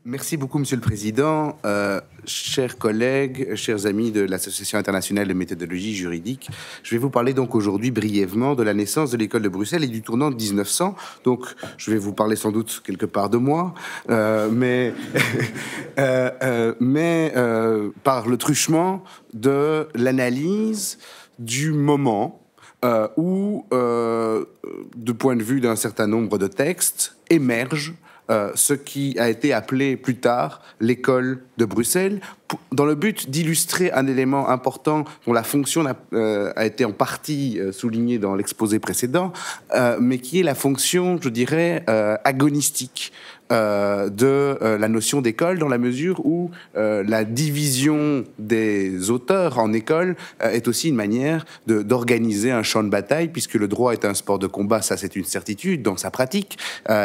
Merci beaucoup, Monsieur le Président. Chers collègues, chers amis de l'Association internationale de méthodologie juridique, je vais vous parler donc aujourd'hui brièvement de la naissance de l'école de Bruxelles et du tournant de 1900. Donc, je vais vous parler sans doute quelque part de moi, mais par le truchement de l'analyse du moment où, du point de vue d'un certain nombre de textes, émerge ce qui a été appelé plus tard l'école de Bruxelles, dans le but d'illustrer un élément important dont la fonction a été en partie soulignée dans l'exposé précédent, mais qui est la fonction, je dirais, agonistique de la notion d'école, dans la mesure où la division des auteurs en école est aussi une manière d'organiser un champ de bataille, puisque le droit est un sport de combat, ça c'est une certitude dans sa pratique,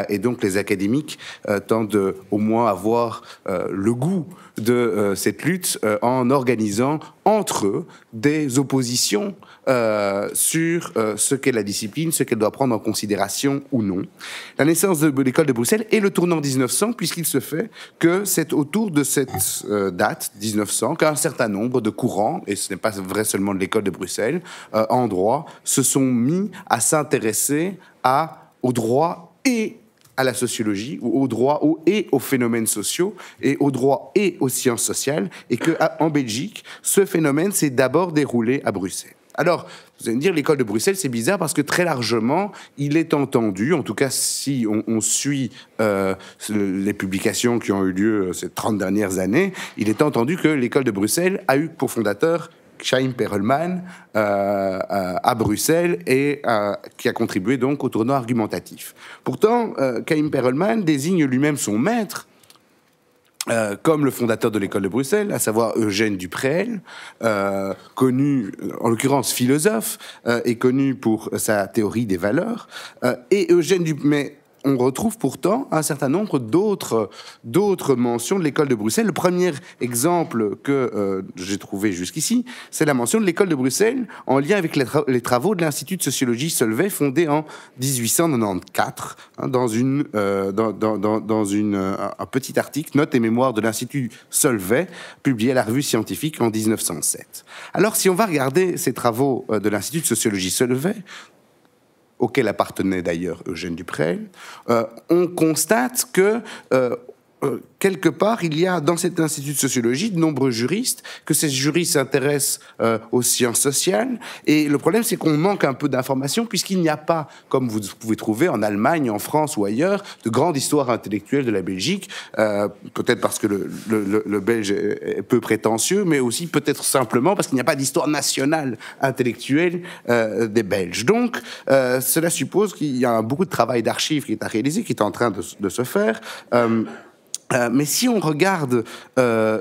et donc les académiques tentent au moins avoir le goût de cette lutte en organisant entre eux des oppositions sur ce qu'est la discipline, ce qu'elle doit prendre en considération ou non. La naissance de l'école de Bruxelles est le tournant 1900, puisqu'il se fait que c'est autour de cette date, 1900, qu'un certain nombre de courants, et ce n'est pas vrai seulement de l'école de Bruxelles, en droit, se sont mis à s'intéresser au droit et à la sociologie, ou au droit et aux phénomènes sociaux, et au droit et aux sciences sociales, et qu'en Belgique, ce phénomène s'est d'abord déroulé à Bruxelles. Alors, vous allez me dire, l'école de Bruxelles, c'est bizarre parce que très largement, il est entendu, en tout cas si on suit les publications qui ont eu lieu ces 30 dernières années, il est entendu que l'école de Bruxelles a eu pour fondateur Chaim Perelman à Bruxelles et qui a contribué donc au tournant argumentatif. Pourtant, Chaim Perelman désigne lui-même son maître comme le fondateur de l'école de Bruxelles, à savoir Eugène Dupréel, connu, en l'occurrence philosophe, et connu pour sa théorie des valeurs. Et Eugène Dupréel, on retrouve pourtant un certain nombre d'autres mentions de l'école de Bruxelles. Le premier exemple que j'ai trouvé jusqu'ici, c'est la mention de l'école de Bruxelles en lien avec les travaux de l'Institut de sociologie Solvay, fondé en 1894, hein, dans un petit article, Notes et mémoires de l'Institut Solvay, publié à la revue scientifique en 1907. Alors, si on va regarder ces travaux de l'Institut de sociologie Solvay, auquel appartenait d'ailleurs Eugène Dupréel, on constate que quelque part, il y a dans cet institut de sociologie de nombreux juristes, que ces juristes s'intéressent aux sciences sociales, et le problème c'est qu'on manque un peu d'informations puisqu'il n'y a pas, comme vous pouvez trouver en Allemagne, en France ou ailleurs, de grande histoire intellectuelle de la Belgique, peut-être parce que le Belge est peu prétentieux, mais aussi peut-être simplement parce qu'il n'y a pas d'histoire nationale intellectuelle des Belges. Donc, cela suppose qu'il y a beaucoup de travail d'archives qui est à réaliser, qui est en train de se faire. Mais si on regarde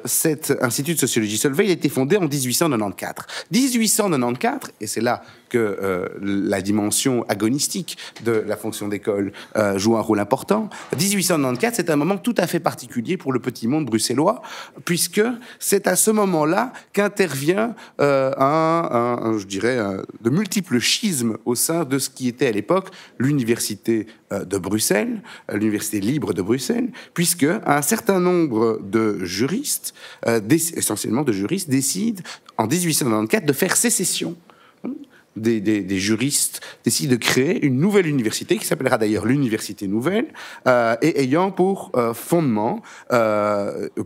cet institut de sociologie Solvay, il a été fondé en 1894. 1894, et c'est là que la dimension agonistique de la fonction d'école joue un rôle important. 1894, c'est un moment tout à fait particulier pour le petit monde bruxellois, puisque c'est à ce moment-là qu'intervient je dirais, de multiples schismes au sein de ce qui était à l'époque l'université de Bruxelles, l'université libre de Bruxelles, puisque un certain nombre de juristes, essentiellement de juristes, décident en 1894 de faire sécession. Des juristes décident de créer une nouvelle université qui s'appellera d'ailleurs l'Université Nouvelle et ayant pour fondement,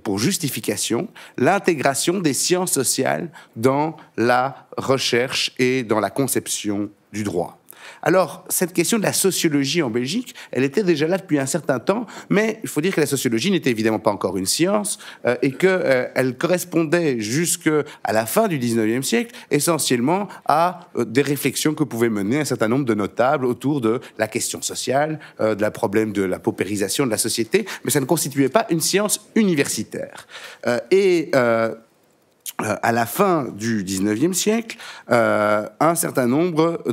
pour justification, l'intégration des sciences sociales dans la recherche et dans la conception du droit. Alors, cette question de la sociologie en Belgique, elle était déjà là depuis un certain temps, mais il faut dire que la sociologie n'était évidemment pas encore une science et qu'elle correspondait jusqu'à la fin du 19e siècle essentiellement à des réflexions que pouvaient mener un certain nombre de notables autour de la question sociale, de la problème de la paupérisation de la société, mais ça ne constituait pas une science universitaire. À la fin du XIXe siècle, un certain nombre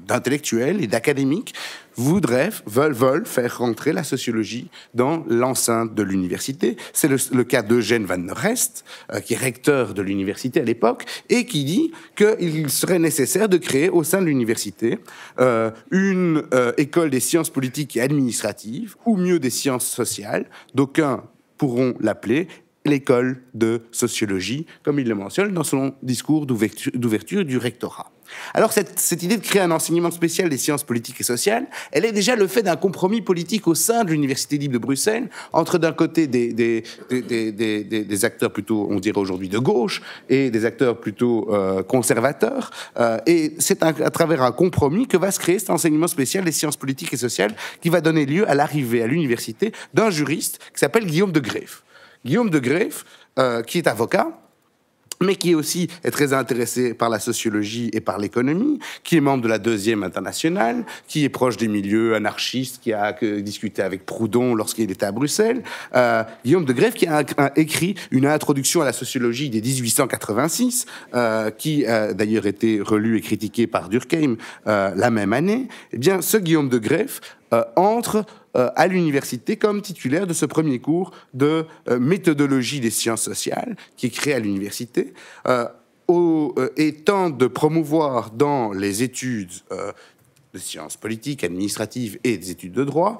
d'intellectuels et d'académiques veulent faire rentrer la sociologie dans l'enceinte de l'université. C'est le cas d'Eugène Van Neurest, qui est recteur de l'université à l'époque, et qui dit qu'il serait nécessaire de créer au sein de l'université une école des sciences politiques et administratives, ou mieux des sciences sociales, d'aucuns pourront l'appeler l'école de sociologie, comme il le mentionne dans son discours d'ouverture du rectorat. Alors cette idée de créer un enseignement spécial des sciences politiques et sociales, elle est déjà le fait d'un compromis politique au sein de l'Université libre de Bruxelles, entre d'un côté des acteurs plutôt, on dirait aujourd'hui, de gauche, et des acteurs plutôt conservateurs, et c'est à travers un compromis que va se créer cet enseignement spécial des sciences politiques et sociales qui va donner lieu à l'arrivée à l'université d'un juriste qui s'appelle Guillaume de Greef. Guillaume de Greef, qui est avocat, mais qui est très intéressé par la sociologie et par l'économie, qui est membre de la Deuxième Internationale, qui est proche des milieux anarchistes, qui a discuté avec Proudhon lorsqu'il était à Bruxelles. Guillaume de Greef, qui a écrit une introduction à la sociologie dès 1886, qui a d'ailleurs été relue et critiquée par Durkheim la même année. Eh bien, ce Guillaume de Greef entre à l'université comme titulaire de ce premier cours de méthodologie des sciences sociales qui est créé à l'université et tente de promouvoir dans les études de sciences politiques, administratives et des études de droit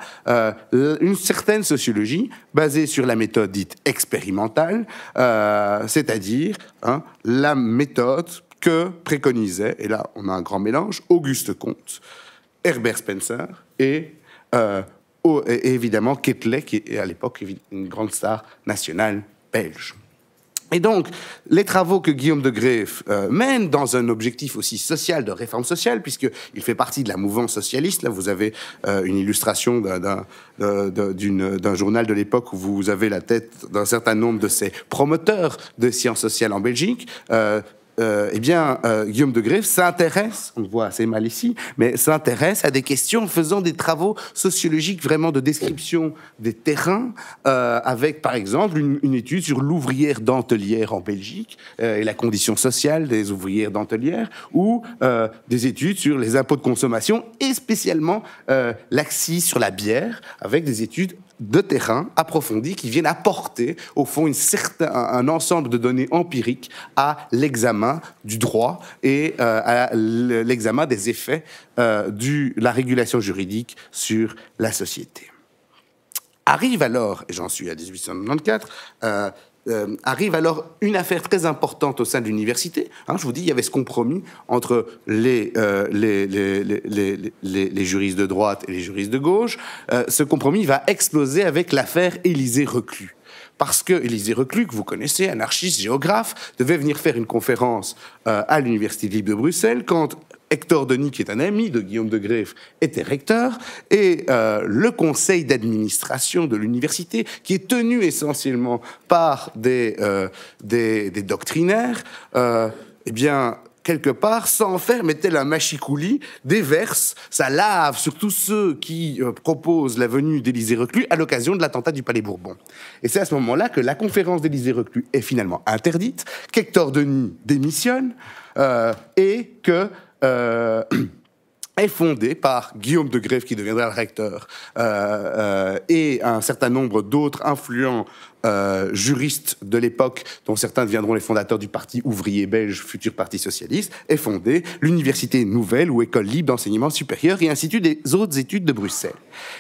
une certaine sociologie basée sur la méthode dite expérimentale, c'est-à-dire la méthode que préconisait, et là on a un grand mélange, Auguste Comte, Herbert Spencer et évidemment Quetelet, qui est à l'époque une grande star nationale belge. Et donc, les travaux que Guillaume de Greef mène dans un objectif aussi social, de réforme sociale, puisqu'il fait partie de la mouvance socialiste. Là, vous avez une illustration d'un journal de l'époque où vous avez la tête d'un certain nombre de ses promoteurs de sciences sociales en Belgique. Guillaume de Greef s'intéresse, on le voit assez mal ici, mais s'intéresse à des questions en faisant des travaux sociologiques vraiment de description des terrains, avec par exemple une étude sur l'ouvrière dentelière en Belgique et la condition sociale des ouvrières dentelières, ou des études sur les impôts de consommation et spécialement l'accise sur la bière, avec des études de terrain approfondis qui viennent apporter, au fond, un ensemble de données empiriques à l'examen du droit et à l'examen des effets de la régulation juridique sur la société. Arrive alors, et j'en suis à 1894, arrive alors une affaire très importante au sein de l'université. Je vous dis, il y avait ce compromis entre les juristes de droite et les juristes de gauche. Ce compromis va exploser avec l'affaire Élisée Reclus. Parce que Élisée Reclus, que vous connaissez, anarchiste, géographe, devait venir faire une conférence à l'Université libre de Bruxelles quand Hector Denis, qui est un ami de Guillaume de Greef, était recteur, et le conseil d'administration de l'université, qui est tenu essentiellement par des doctrinaires, quelque part, sans faire, mais tel un machicoulis, déverse sa lave sur tous ceux qui proposent la venue d'Élisée Reclus à l'occasion de l'attentat du Palais Bourbon. Et c'est à ce moment-là que la conférence d'Élisée Reclus est finalement interdite, qu'Hector Denis démissionne, et que est fondée par Guillaume de Greef, qui deviendra le recteur, et un certain nombre d'autres influents juristes de l'époque, dont certains deviendront les fondateurs du Parti ouvrier belge, futur Parti socialiste, est fondée l'Université nouvelle, ou École libre d'enseignement supérieur, et Institut des hautes études de Bruxelles.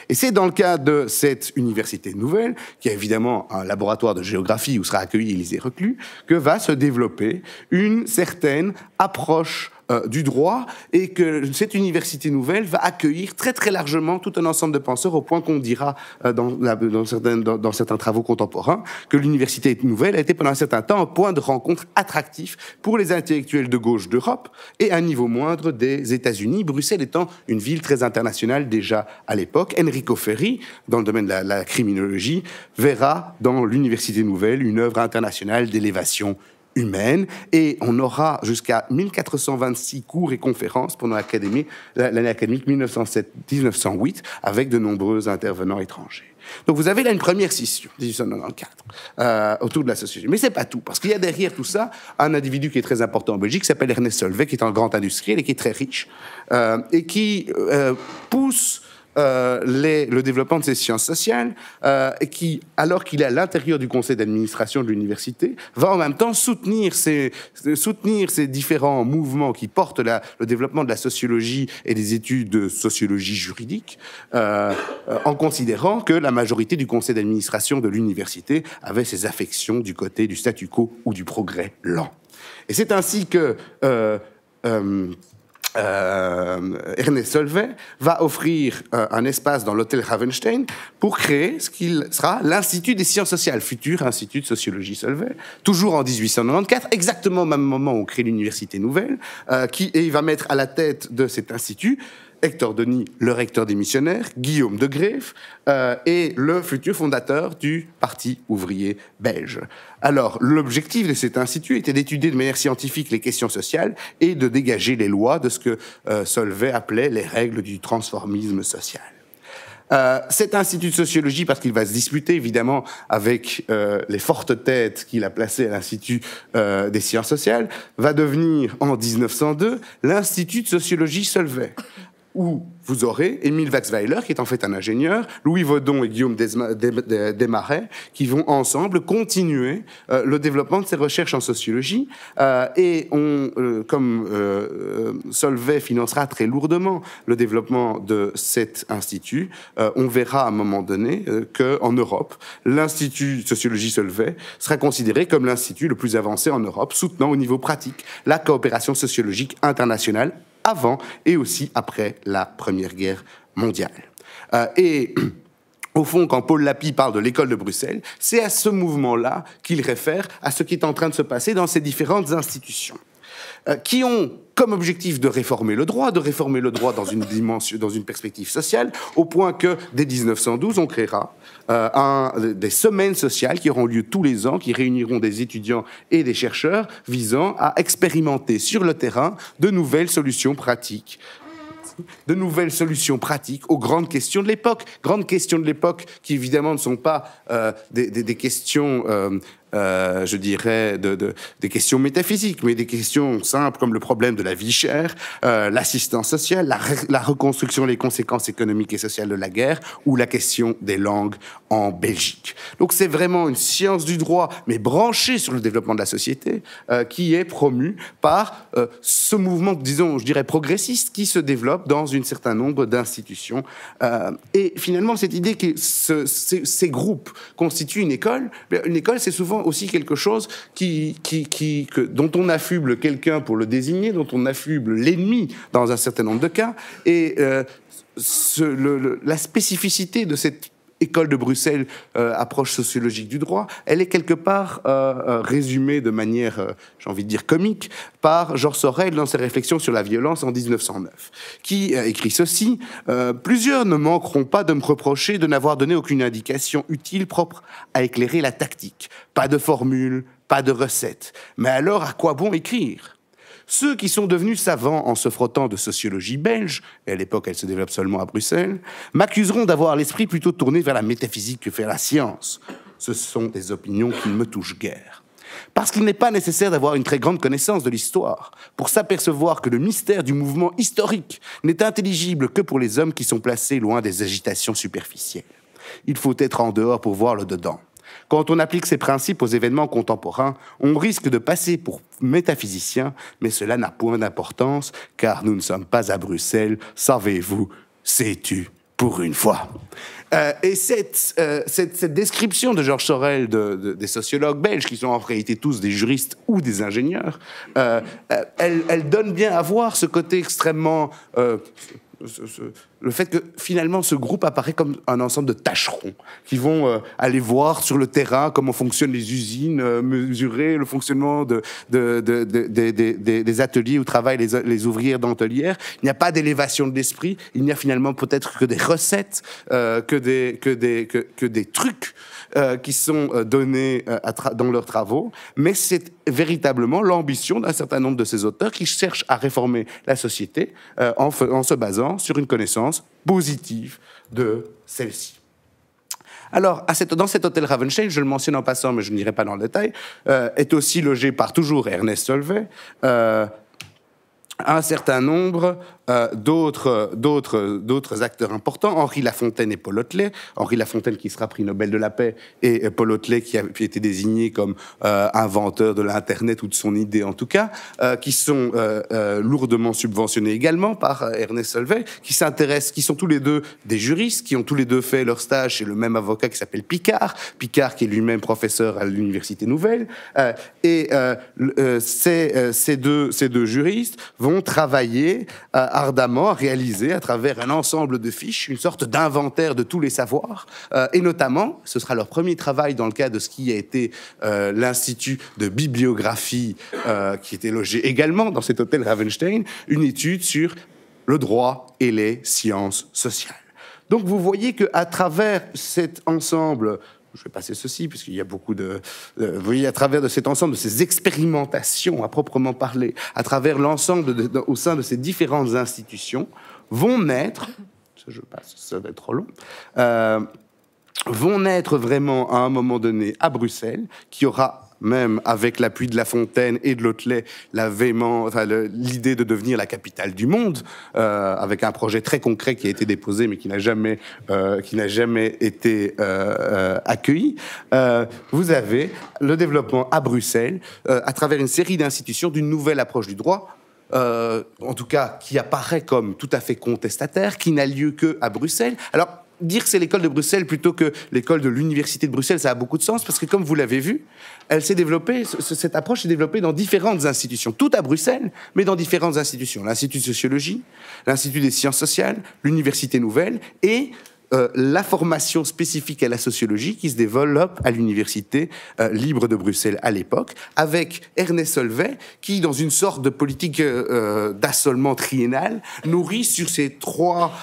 Et c'est dans le cadre de cette université nouvelle, qui a évidemment un laboratoire de géographie où sera accueilli Élisée Reclus, que va se développer une certaine approche du droit, et que cette université nouvelle va accueillir très très largement tout un ensemble de penseurs, au point qu'on dira dans certains travaux contemporains que l'université nouvelle a été pendant un certain temps un point de rencontre attractif pour les intellectuels de gauche d'Europe et à un niveau moindre des États-Unis, Bruxelles étant une ville très internationale déjà à l'époque. Enrico Ferri, dans le domaine de la criminologie, verra dans l'université nouvelle une œuvre internationale d'élévation humaine, et on aura jusqu'à 1426 cours et conférences pendant l'année académique 1907-1908, avec de nombreux intervenants étrangers. Donc vous avez là une première scission, 1894, autour de la sociologie. Mais c'est pas tout, parce qu'il y a derrière tout ça un individu qui est très important en Belgique, qui s'appelle Ernest Solvay, qui est un grand industriel et qui est très riche, et qui pousse le développement de ces sciences sociales, et qui, alors qu'il est à l'intérieur du conseil d'administration de l'université, va en même temps soutenir ces différents mouvements qui portent le développement de la sociologie et des études de sociologie juridique, en considérant que la majorité du conseil d'administration de l'université avait ses affections du côté du statu quo ou du progrès lent. Et c'est ainsi que Ernest Solvay va offrir un espace dans l'hôtel Ravenstein pour créer ce qu'il sera l'Institut des sciences sociales, futur Institut de sociologie Solvay, toujours en 1894, exactement au même moment où on crée l'université nouvelle, et il va mettre à la tête de cet institut Hector Denis, le recteur des missionnaires, Guillaume de Greef, et le futur fondateur du Parti ouvrier belge. Alors, l'objectif de cet institut était d'étudier de manière scientifique les questions sociales et de dégager les lois de ce que Solvay appelait les règles du transformisme social. Cet institut de sociologie, parce qu'il va se disputer évidemment avec les fortes têtes qu'il a placées à l'Institut des sciences sociales, va devenir en 1902 l'Institut de sociologie Solvay, où vous aurez Émile Waxweiler, qui est en fait un ingénieur, Louis Vaudon et Guillaume Desmarais, qui vont ensemble continuer le développement de ces recherches en sociologie. Et comme Solvay financera très lourdement le développement de cet institut, on verra à un moment donné qu'en Europe, l'Institut de sociologie Solvay sera considéré comme l'institut le plus avancé en Europe, soutenant au niveau pratique la coopération sociologique internationale avant et aussi après la Première Guerre mondiale. Au fond, quand Paul Lapie parle de l'école de Bruxelles, c'est à ce mouvement-là qu'il réfère à ce qui est en train de se passer dans ces différentes institutions, qui ont comme objectif de réformer le droit dans une dimension, dans une perspective sociale, au point que, dès 1912, on créera des semaines sociales qui auront lieu tous les ans, qui réuniront des étudiants et des chercheurs visant à expérimenter sur le terrain de nouvelles solutions pratiques aux grandes questions de l'époque. Grandes questions de l'époque qui, évidemment, ne sont pas des questions... je dirais, des questions métaphysiques, mais des questions simples comme le problème de la vie chère, l'assistance sociale, la reconstruction des conséquences économiques et sociales de la guerre, ou la question des langues en Belgique. Donc c'est vraiment une science du droit, mais branchée sur le développement de la société, qui est promue par ce mouvement, disons, je dirais, progressiste, qui se développe dans un certain nombre d'institutions. Et finalement, cette idée que ces groupes constituent une école, c'est souvent aussi quelque chose dont on affuble quelqu'un pour le désigner, dont on affuble l'ennemi dans un certain nombre de cas. Et la spécificité de cette école de Bruxelles, approche sociologique du droit, elle est quelque part résumée de manière, j'ai envie de dire, comique, par Georges Sorel dans ses réflexions sur la violence en 1909, qui écrit ceci: plusieurs ne manqueront pas de me reprocher de n'avoir donné aucune indication utile propre à éclairer la tactique. Pas de formule, pas de recette. Mais alors, à quoi bon écrire ? Ceux qui sont devenus savants en se frottant de sociologie belge, et à l'époque elle se développe seulement à Bruxelles, m'accuseront d'avoir l'esprit plutôt tourné vers la métaphysique que vers la science. Ce sont des opinions qui ne me touchent guère. Parce qu'il n'est pas nécessaire d'avoir une très grande connaissance de l'histoire pour s'apercevoir que le mystère du mouvement historique n'est intelligible que pour les hommes qui sont placés loin des agitations superficielles. Il faut être en dehors pour voir le dedans. Quand on applique ces principes aux événements contemporains, on risque de passer pour métaphysicien, mais cela n'a point d'importance, car nous ne sommes pas à Bruxelles, savez-vous, sais-tu, pour une fois. Et cette description de Georges Sorel des sociologues belges, qui sont en réalité tous des juristes ou des ingénieurs, elle donne bien à voir ce côté extrêmement... le fait que finalement ce groupe apparaît comme un ensemble de tâcherons qui vont aller voir sur le terrain comment fonctionnent les usines, mesurer le fonctionnement des ateliers où travaillent les ouvrières dentelières. Il n'y a pas d'élévation de l'esprit, il n'y a finalement peut-être que des recettes, que des trucs qui sont donnés dans leurs travaux, mais c'est véritablement l'ambition d'un certain nombre de ces auteurs qui cherchent à réformer la société en se basant sur une connaissance positive de celle-ci. Alors, dans cet hôtel Ravenstein, je le mentionne en passant, mais je n'irai pas dans le détail, est aussi logé par toujours Ernest Solvay, un certain nombre d'autres acteurs importants, Henri Lafontaine et Paul Hotelet. Henri Lafontaine qui sera prix Nobel de la paix et Paul Hotelet qui a été désigné comme inventeur de l'Internet ou de son idée en tout cas, qui sont lourdement subventionnés également par Ernest Solvay, qui sont tous les deux des juristes, qui ont tous les deux fait leur stage chez le même avocat qui s'appelle Picard qui est lui-même professeur à l'Université Nouvelle. Ces deux juristes vont travailler ardemment à réaliser à travers un ensemble de fiches une sorte d'inventaire de tous les savoirs et notamment, ce sera leur premier travail dans le cadre de ce qui a été l'Institut de bibliographie qui était logé également dans cet hôtel Ravenstein, une étude sur le droit et les sciences sociales. Donc vous voyez qu'à travers cet ensemble, je vais passer ceci, puisqu'il y a beaucoup vous voyez, à travers de cet ensemble, de ces expérimentations à proprement parler, à travers l'ensemble, au sein de ces différentes institutions, vont naître, je passe, ça va être trop long, vont naître vraiment à un moment donné à Bruxelles, qui aura même avec l'appui de Lafontaine et de Hotelet, l'idée de devenir la capitale du monde, avec un projet très concret qui a été déposé mais qui n'a jamais été accueilli. Vous avez le développement à Bruxelles, à travers une série d'institutions, d'une nouvelle approche du droit, en tout cas qui apparaît comme tout à fait contestataire, qui n'a lieu qu'à Bruxelles. Alors, dire que c'est l'école de Bruxelles plutôt que l'école de l'université de Bruxelles, ça a beaucoup de sens, parce que comme vous l'avez vu, elle s'est développée, cette approche s'est développée dans différentes institutions, toutes à Bruxelles, mais dans différentes institutions. L'Institut de sociologie, l'Institut des sciences sociales, l'Université Nouvelle et la formation spécifique à la sociologie qui se développe à l'Université libre de Bruxelles à l'époque, avec Ernest Solvay, qui, dans une sorte de politique d'assolement triennal, nourrit sur ces trois,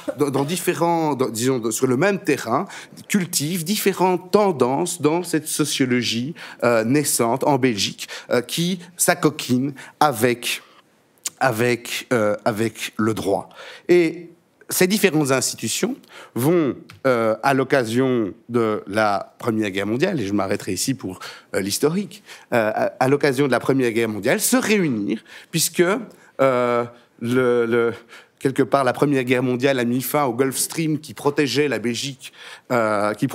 disons, sur le même terrain, cultive différentes tendances dans cette sociologie naissante en Belgique, qui s'acoquine avec le droit. Et ces différentes institutions vont, à l'occasion de la Première Guerre mondiale, et je m'arrêterai ici pour l'historique, à l'occasion de la Première Guerre mondiale, se réunir, puisque quelque part, la Première Guerre mondiale a mis fin au Gulf Stream qui protégeait la Belgique, du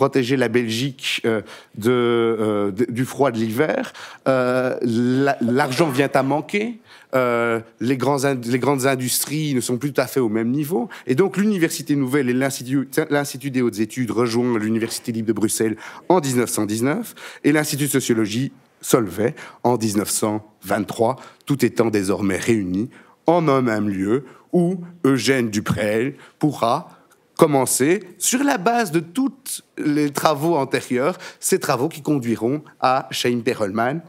froid de l'hiver. L'argent vient à manquer. Les grandes industries ne sont plus tout à fait au même niveau. Et donc, l'Université Nouvelle et l'Institut des hautes études rejoignent l'Université libre de Bruxelles en 1919 et l'Institut de sociologie Solvay en 1923, tout étant désormais réunis en un même lieu où Eugène Duprel pourra commencer, sur la base de tous les travaux antérieurs, ces travaux qui conduiront à Chaim Perelman.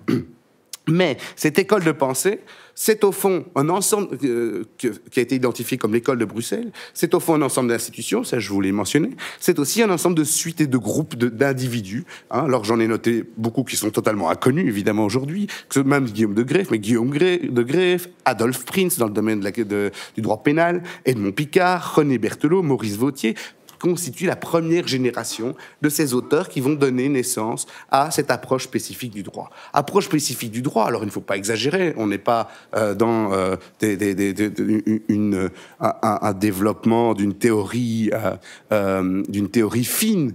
Mais cette école de pensée, c'est au fond un ensemble qui a été identifié comme l'école de Bruxelles, c'est au fond un ensemble d'institutions, ça je vous l'ai mentionné, c'est aussi un ensemble de suites et de groupes d'individus. Alors j'en ai noté beaucoup qui sont totalement inconnus, évidemment, aujourd'hui, même Guillaume de Greef, mais Guillaume de Greef, Adolphe Prince dans le domaine du droit pénal, Edmond Picard, René Berthelot, Maurice Vautier, constitue la première génération de ces auteurs qui vont donner naissance à cette approche spécifique du droit. Approche spécifique du droit, alors il ne faut pas exagérer, on n'est pas dans un développement d'une théorie fine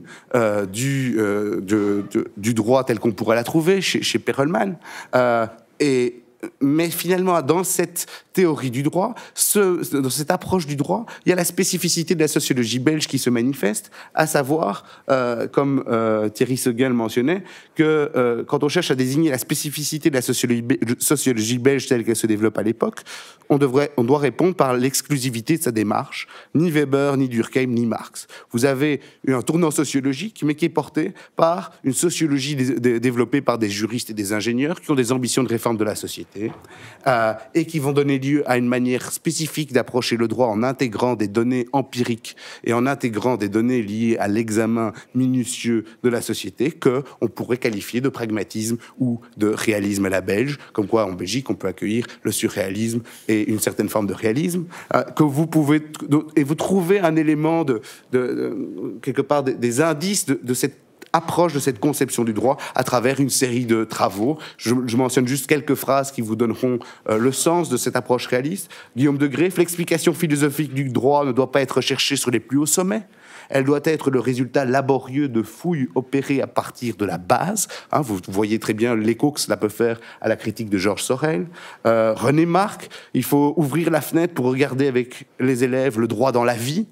du droit tel qu'on pourrait la trouver chez Perelman. Mais finalement, dans cette théorie du droit, dans cette approche du droit, il y a la spécificité de la sociologie belge qui se manifeste, à savoir, comme Thierry Seguin le mentionnait, que quand on cherche à désigner la spécificité de la sociologie belge telle qu'elle se développe à l'époque, on doit répondre par l'exclusivité de sa démarche, ni Weber, ni Durkheim, ni Marx. Vous avez eu un tournant sociologique, mais qui est porté par une sociologie développée par des juristes et des ingénieurs qui ont des ambitions de réforme de la société et qui vont donner lieu à une manière spécifique d'approcher le droit en intégrant des données empiriques et en intégrant des données liées à l'examen minutieux de la société que on pourrait qualifier de pragmatisme ou de réalisme à la belge, comme quoi en Belgique on peut accueillir le surréalisme et une certaine forme de réalisme, que vous pouvez et vous trouvez un élément quelque part des indices de cette approche de cette conception du droit à travers une série de travaux. Je mentionne juste quelques phrases qui vous donneront le sens de cette approche réaliste. Guillaume de Greef, l'explication philosophique du droit ne doit pas être cherchée sur les plus hauts sommets. Elle doit être le résultat laborieux de fouilles opérées à partir de la base. Vous voyez très bien l'écho que cela peut faire à la critique de Georges Sorel. René Marc, il faut ouvrir la fenêtre pour regarder avec les élèves le droit dans la vie.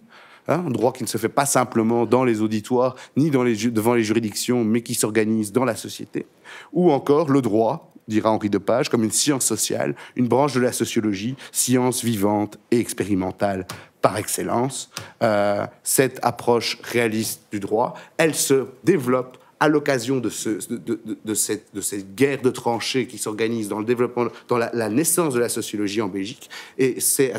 Un droit qui ne se fait pas simplement dans les auditoires ni devant les juridictions, mais qui s'organise dans la société. Ou encore le droit, dira Henri Depage, comme une science sociale, une branche de la sociologie, science vivante et expérimentale par excellence. Cette approche réaliste du droit, elle se développe à l'occasion de cette guerre de tranchées qui s'organise dans le développement, dans la naissance de la sociologie en Belgique. Et c'est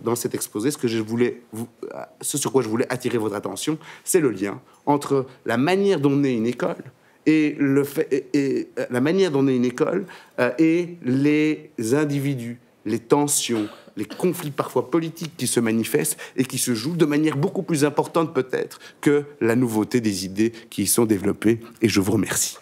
dans cet exposé ce sur quoi je voulais attirer votre attention, c'est le lien entre la manière dont naît une école et la manière dont naît une école et les individus, les tensions, les conflits parfois politiques qui se manifestent et qui se jouent de manière beaucoup plus importante peut-être que la nouveauté des idées qui y sont développées. Et je vous remercie.